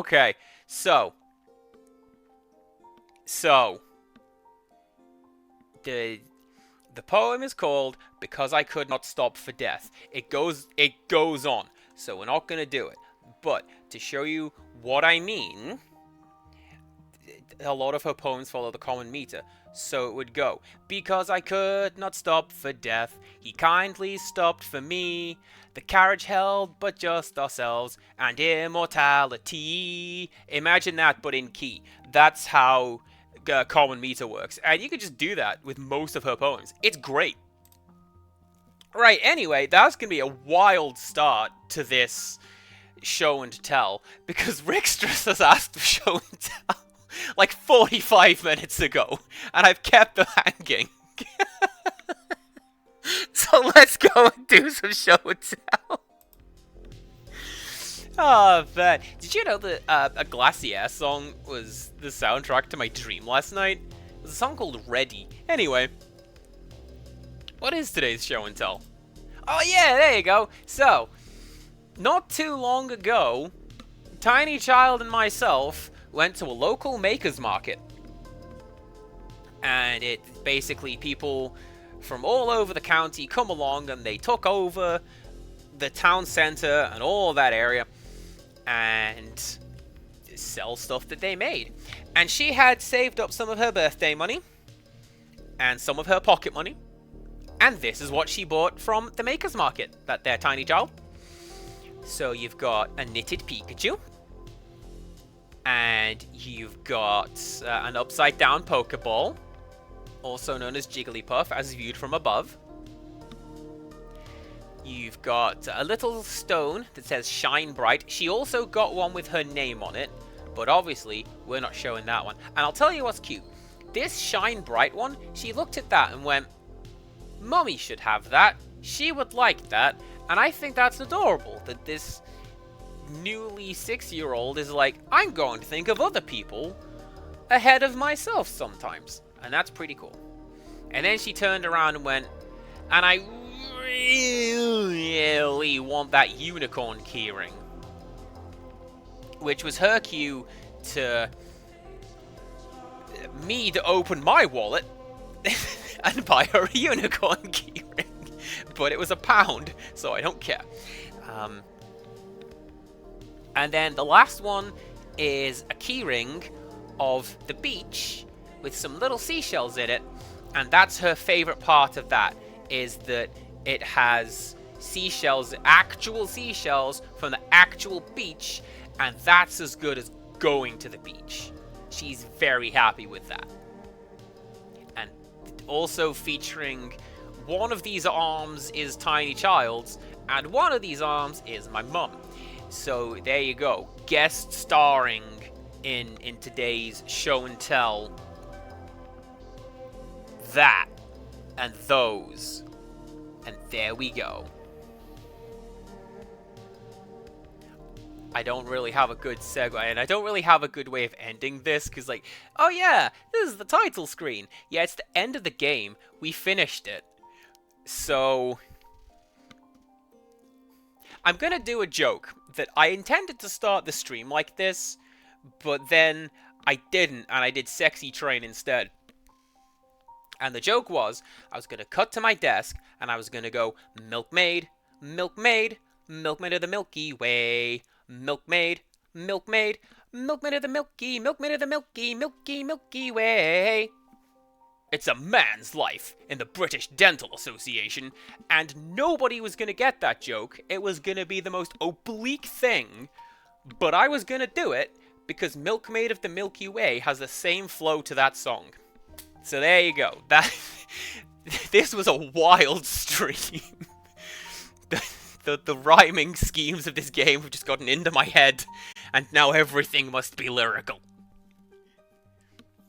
Okay, so so the the poem is called "Because I Could Not Stop for Death." It goes on. So we're not gonna do it. But to show you what I mean, a lot of her poems follow the common meter. So it would go, because I could not stop for death, he kindly stopped for me. The carriage held but just ourselves and immortality. Imagine that, but in key. That's how common meter works. And you could just do that with most of her poems. It's great. Right, anyway, that's going to be a wild start to this show and tell, because Rickstress has asked for show and tell like 45 minutes ago, and I've kept them hanging. So let's go and do some show and tell. Oh, man. Did you know that a Glacier song was the soundtrack to my dream last night? It was a song called Ready. Anyway, what is today's show and tell? Oh yeah, there you go. So, not too long ago, Tiny Child and myself went to a local maker's market. And it basically people from all over the county come along and they took over the town center and all that area and sell stuff that they made. And she had saved up some of her birthday money and some of her pocket money. And this is what she bought from the maker's market, that there Tiny Child. So you've got a knitted Pikachu. And you've got an upside down Pokeball, also known as Jigglypuff, as viewed from above. You've got a little stone that says Shine Bright. She also got one with her name on it, but obviously we're not showing that one. And I'll tell you what's cute. This Shine Bright one, she looked at that and went, Mummy should have that. She would like that. And I think that's adorable that this newly 6-year-old is like, I'm going to think of other people ahead of myself sometimes. And that's pretty cool. And then she turned around and went, and I really want that unicorn keyring. Which was her cue to me to open my wallet and buy her a unicorn keyring. But it was £1, so I don't care. And then the last one is a keyring of the beach with some little seashells in it. And that's her favorite part of that, is that it has seashells, actual seashells from the actual beach. And that's as good as going to the beach. She's very happy with that. And also featuring one of these arms is Tiny Child's, and one of these arms is my mum. So there you go, guest starring in today's show and tell. That and those, and there we go. I don't really have a good segue, and I don't really have a good way of ending this, because like, oh yeah, this is the title screen. Yeah, it's the end of the game. We finished it. So I'm gonna do a joke that I intended to start the stream like this, but then I didn't, and I did Sexy Train instead. And the joke was, I was gonna cut to my desk, and I was gonna go, Milkmaid, Milkmaid, Milkmaid of the Milky Way, Milkmaid, Milkmaid, Milkmaid of the Milkmaid of the Milky Way. It's a man's life in the British Dental Association, and nobody was gonna get that joke. It was gonna be the most oblique thing, but I was gonna do it because Milkmaid of the Milky Way has the same flow to that song. So there you go. This was a wild stream. The rhyming schemes of this game have just gotten into my head, and now everything must be lyrical.